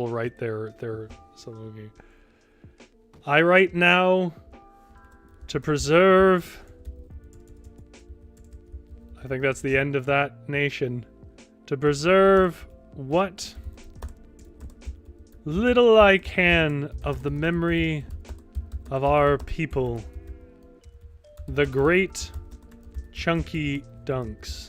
write their something. I write now to preserve. I think that's the end of that nation. To preserve what little I can of the memory of our people. The great chunky dunks.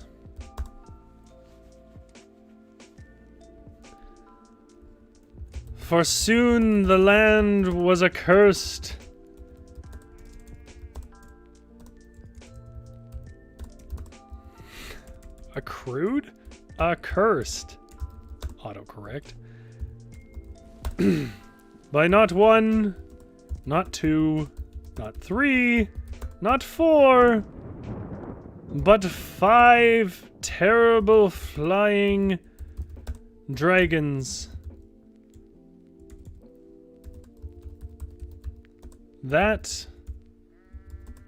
For soon the land was accursed. Accrued? Accursed. Autocorrect. By not 1, not 2, not 3, not 4, but 5 terrible flying dragons. That,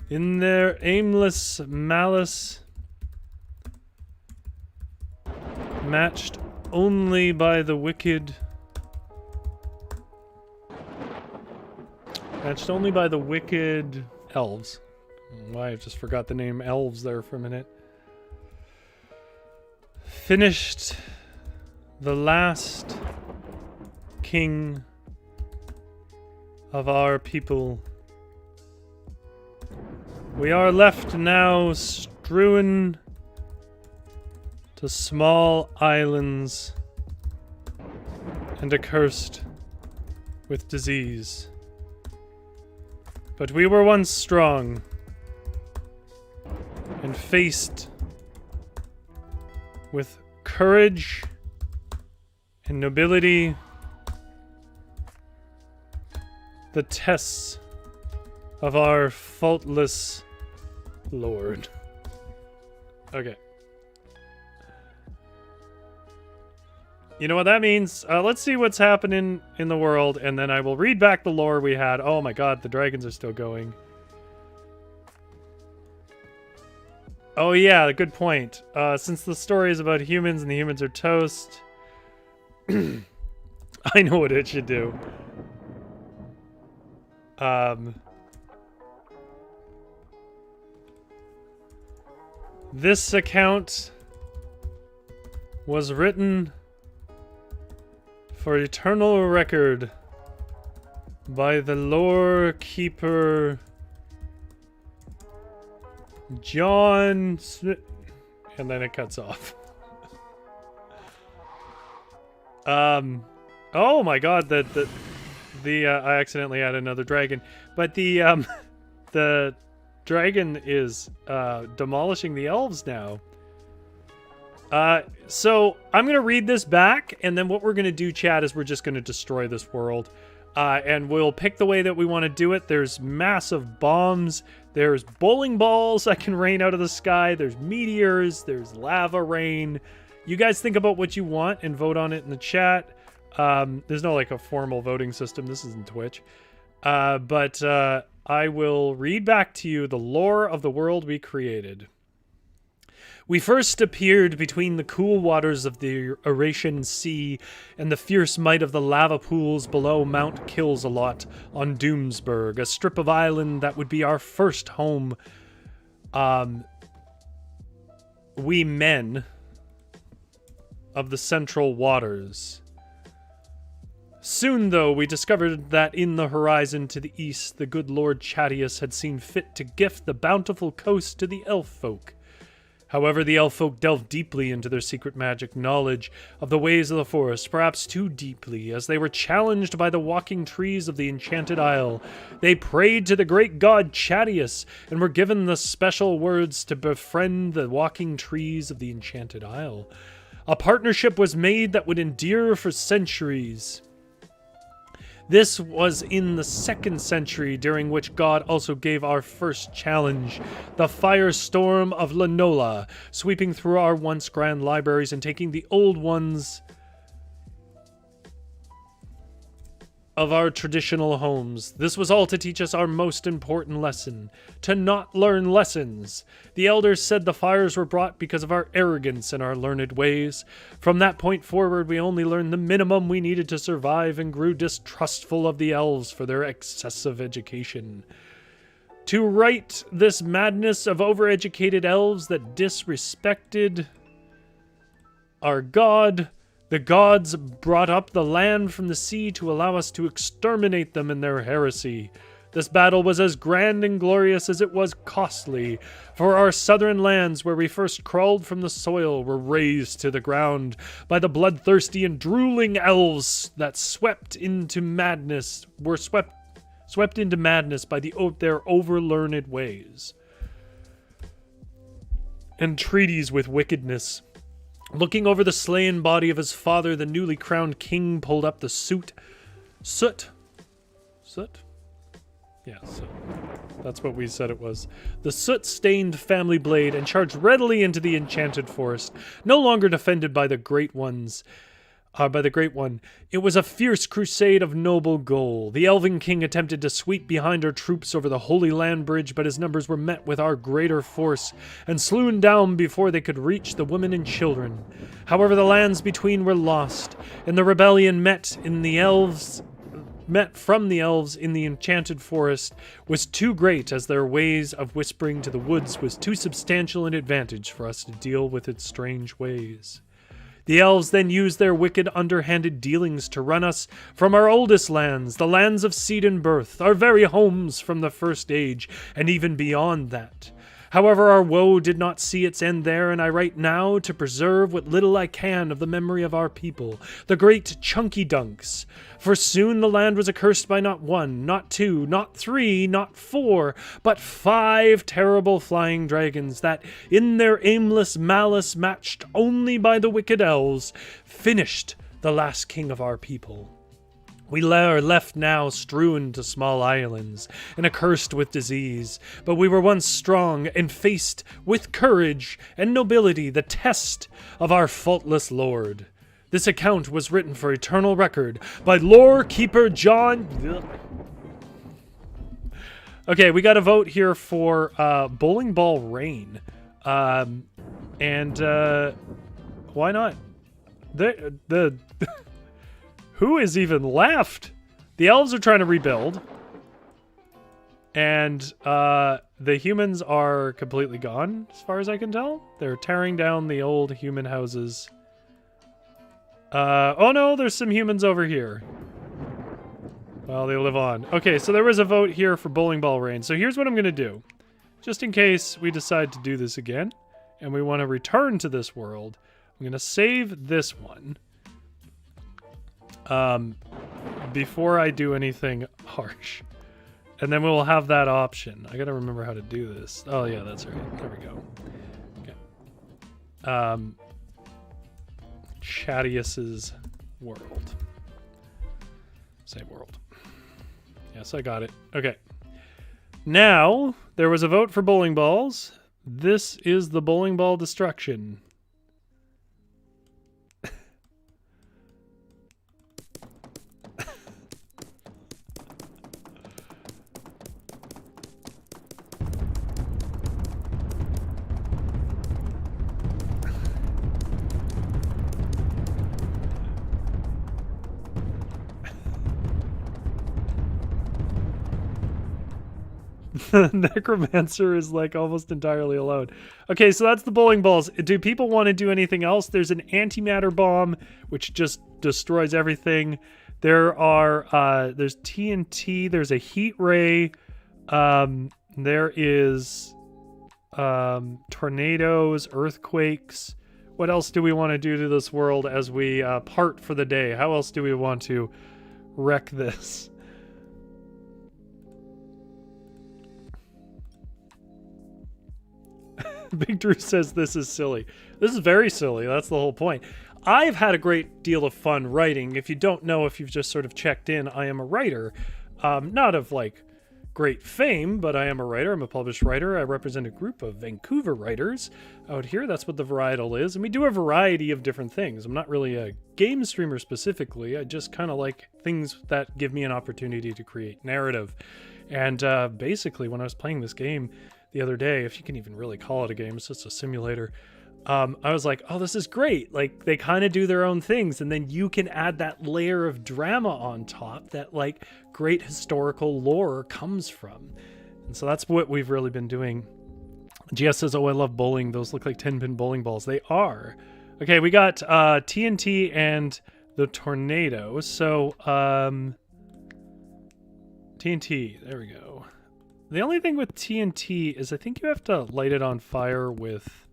in their aimless malice, matched only by the wicked, elves. Why, I just forgot the name elves there for a minute. Finished the last king of our people. We are left now strewn to small islands and accursed with disease. But we were once strong and faced with courage and nobility the tests of our faultless lord. Okay. You know what that means? Let's see what's happening in the world, and then I will read back the lore we had. Oh my god, the dragons are still going. Oh yeah, good point. Since the story is about humans and the humans are toast... I know what it should do. This account was written for eternal record by the Lorekeeper John Smith, and then it cuts off. Oh my god, I accidentally had another dragon, but the dragon is demolishing the elves now. So I'm gonna read this back, and then what we're gonna do, chat, is we're just gonna destroy this world. And we'll pick the way that we want to do it. There's massive bombs. There's bowling balls that can rain out of the sky. There's meteors. There's lava rain. You guys think about what you want and vote on it in the chat. There's no like a formal voting system. This isn't Twitch. But I will read back to you the lore of the world we created. We first appeared between the cool waters of the Eurasian Sea and the fierce might of the lava pools below Mount Kills-a-Lot on Doomsburg, a strip of island that would be our first home. We men of the central waters. Soon, though, we discovered that in the horizon to the east, the good Lord Chadius had seen fit to gift the bountiful coast to the elf folk. However, the elf folk delved deeply into their secret magic knowledge of the ways of the forest, perhaps too deeply, as they were challenged by the walking trees of the Enchanted Isle. They prayed to the great god Chadius, and were given the special words to befriend the walking trees of the Enchanted Isle. A partnership was made that would endure for centuries. This was in the 2nd century, during which God also gave our first challenge, the firestorm of Lenola, sweeping through our once grand libraries and taking the old ones of our traditional homes. This was all to teach us our most important lesson, to not learn lessons. The elders said the fires were brought because of our arrogance and our learned ways. From that point forward, we only learned the minimum we needed to survive and grew distrustful of the elves for their excessive education. To right this madness of overeducated elves that disrespected our god, the gods brought up the land from the sea to allow us to exterminate them in their heresy. This battle was as grand and glorious as it was costly, for our southern lands where we first crawled from the soil were razed to the ground by the bloodthirsty and drooling elves that swept into madness by their overlearned ways and treaties with wickedness. Looking over the slain body of his father, the newly crowned king pulled up the soot? Yeah, soot. That's what we said it was. The soot-stained family blade and charged readily into the enchanted forest, no longer defended by the great ones. It was a fierce crusade of noble goal. The Elven King attempted to sweep behind our troops over the Holy Land Bridge, but his numbers were met with our greater force and slewn down before they could reach the women and children. However, the lands between were lost, and the rebellion met from the elves in the enchanted forest was too great, as their ways of whispering to the woods was too substantial an advantage for us to deal with its strange ways. The elves then used their wicked, underhanded dealings to run us from our oldest lands, the lands of seed and birth, our very homes from the first age, and even beyond that. However, our woe did not see its end there, and I write now to preserve what little I can of the memory of our people, the great Chunky Dunks. For soon the land was accursed by not 1, not 2, not 3, not 4, but 5 terrible flying dragons that, in their aimless malice matched only by the wicked elves, finished the last king of our people. We are left now strewn to small islands and accursed with disease, but we were once strong and faced with courage and nobility the test of our faultless lord. This account was written for eternal record by Lorekeeper John... Okay, we got a vote here for Bowling Ball Rain. And why not? The who is even left? The elves are trying to rebuild. And the humans are completely gone, as far as I can tell. They're tearing down the old human houses. Oh no, there's some humans over here. Well, they live on. Okay, so there was a vote here for Bowling Ball Rain. So here's what I'm going to do. Just in case we decide to do this again, and we want to return to this world, I'm going to save this one. Before I do anything harsh. And then we'll have that option. I got to remember how to do this. Oh, yeah, that's right. There we go. Okay. Chadius's world. Same world. Yes, I got it. Okay. Now, there was a vote for bowling balls. This is the bowling ball destruction. Necromancer is like almost entirely alone. Okay, so that's the bowling balls. Do people want to do anything else? There's an antimatter bomb, which just destroys everything. There are there's TNT. There's a heat ray. There is tornadoes, earthquakes. What else do we want to do to this world as we part for the day? How else do we want to wreck this? Big Drew says this is silly. This is very silly. That's the whole point. I've had a great deal of fun writing. If you don't know, if you've just sort of checked in, I am a writer. Not of like great fame, but I am a writer. I'm a published writer. I represent a group of Vancouver writers out here. That's what the Varietal is. And we do a variety of different things. I'm not really a game streamer specifically. I just kind of like things that give me an opportunity to create narrative. And basically, when I was playing this game the other day, if you can even really call it a game, it's just a simulator. I was like, oh, this is great. Like, they kind of do their own things, and then you can add that layer of drama on top that, like, great historical lore comes from. And so that's what we've really been doing. GS says, oh, I love bowling. Those look like 10-pin bowling balls. They are. Okay, we got TNT and the tornado. So, TNT. There we go. The only thing with TNT is I think you have to light it on fire with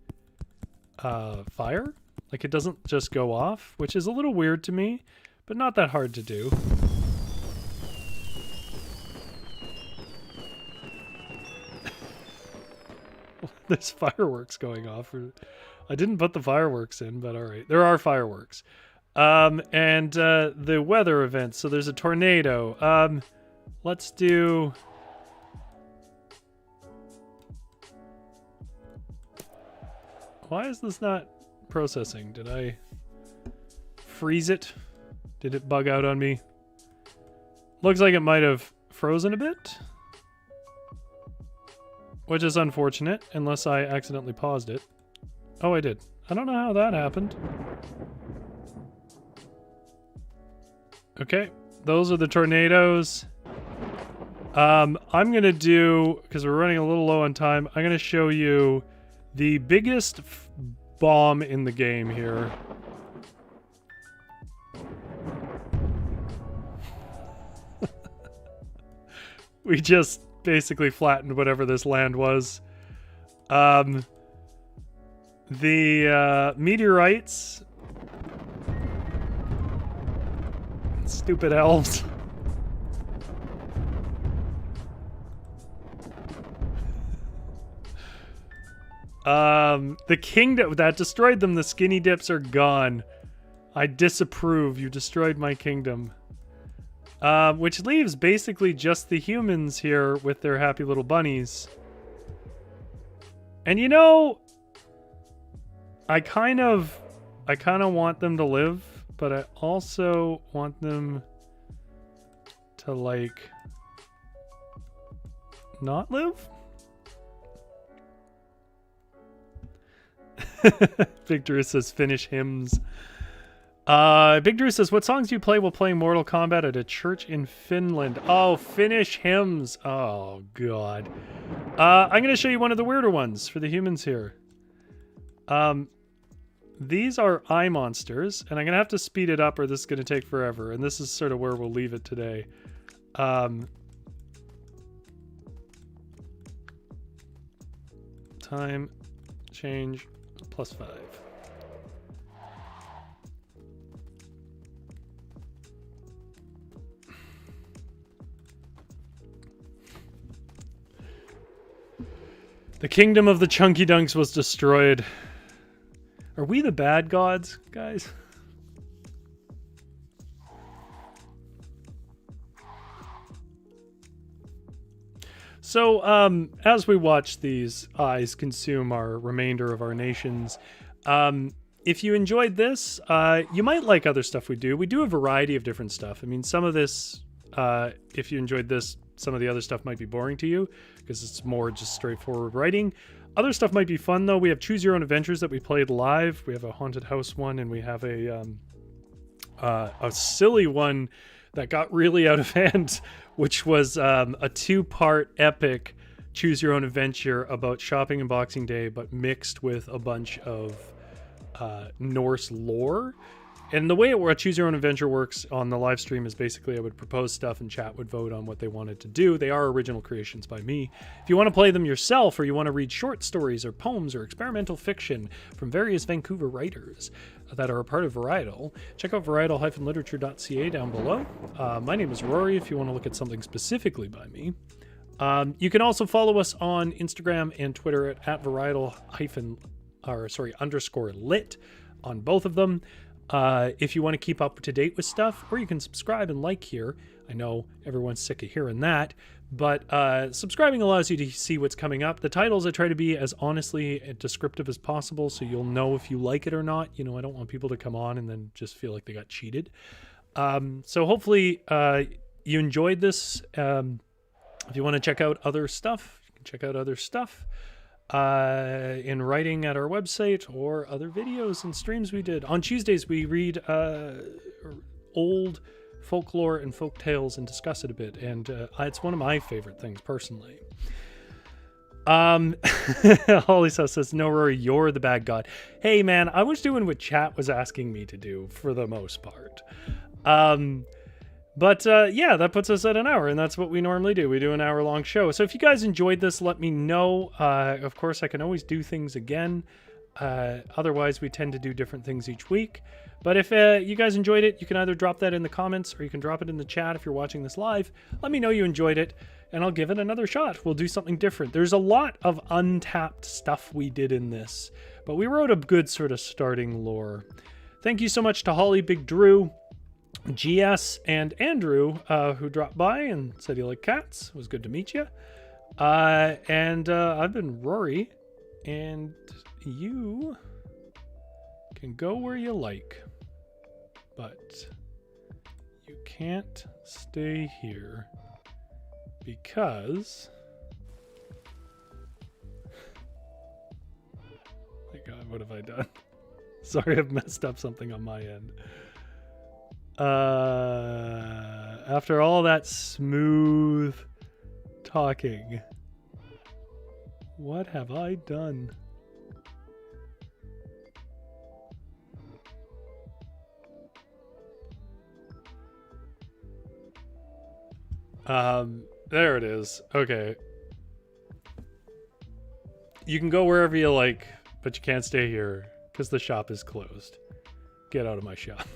fire. Like, it doesn't just go off, which is a little weird to me, but not that hard to do. There's fireworks going off. I didn't put the fireworks in, but all right. There are fireworks. And the weather events. So there's a tornado. Let's do... Why is this not processing? Did I freeze it? Did it bug out on me? Looks like it might have frozen a bit. Which is unfortunate, unless I accidentally paused it. Oh, I did. I don't know how that happened. Okay, those are the tornadoes. I'm going to do, because we're running a little low on time, I'm going to show you the biggest bomb in the game here. We just basically flattened whatever this land was. The meteorites. Stupid elves. The kingdom that destroyed them, the skinny dips are gone. I disapprove. You destroyed my kingdom. Which leaves basically just the humans here with their happy little bunnies. And you know, I kind of want them to live, but I also want them to, like, not live? Big Drew says finish hymns. Big Drew says, what songs do you play while playing Mortal Kombat at a church in Finland? Oh, finish hymns. Oh, God. I'm going to show you one of the weirder ones for the humans here. These are eye monsters, and I'm going to have to speed it up or this is going to take forever. And this is sort of where we'll leave it today. Time change +5. The kingdom of the Chunky Dunks was destroyed. Are we the bad gods, guys? So, as we watch these eyes consume our remainder of our nations, if you enjoyed this, you might like other stuff we do. We do a variety of different stuff. I mean, some of this, if you enjoyed this, some of the other stuff might be boring to you because it's more just straightforward writing. Other stuff might be fun, though. We have Choose Your Own Adventures that we played live. We have a haunted house one, and we have a silly one that got really out of hand, which was a 2-part epic Choose Your Own Adventure about shopping and Boxing Day, but mixed with a bunch of Norse lore. And the way a Choose Your Own Adventure works on the live stream is basically I would propose stuff and chat would vote on what they wanted to do. They are original creations by me. If you want to play them yourself, or you want to read short stories or poems or experimental fiction from various Vancouver writers that are a part of Varietal, check out varietal-literature.ca down below. My name is Rory if you want to look at something specifically by me. You can also follow us on Instagram and Twitter at varietal_lit on both of them. If you want to keep up to date with stuff, or you can subscribe and like here. I know everyone's sick of hearing that, but subscribing allows you to see what's coming up. The titles I try to be as honestly descriptive as possible, so you'll know if you like it or not. You know, I don't want people to come on and then just feel like they got cheated. So hopefully you enjoyed this. If you want to check out other stuff, you can check out other stuff in writing at our website, or other videos and streams we did. On Tuesdays, we read old folklore and folk tales and discuss it a bit, and it's one of my favorite things personally. Holly says, no, Rory, you're the bad god. Hey man, I was doing what chat was asking me to do for the most part. But yeah, that puts us at an hour, and that's what we normally do. We do an hour-long show. So if you guys enjoyed this, let me know. Of course, I can always do things again. Otherwise, we tend to do different things each week. But if you guys enjoyed it, you can either drop that in the comments, or you can drop it in the chat if you're watching this live. Let me know you enjoyed it, and I'll give it another shot. We'll do something different. There's a lot of untapped stuff we did in this, but we wrote a good sort of starting lore. Thank you so much to Holly, Big Drew, GS, and Andrew, who dropped by and said he liked cats. It was good to meet you. And I've been Rory, and you can go where you like, but you can't stay here because... My God, what have I done? Sorry, I've messed up something on my end. After all that smooth talking, what have I done? There it is. Okay. You can go wherever you like, but you can't stay here because the shop is closed. Get out of my shop.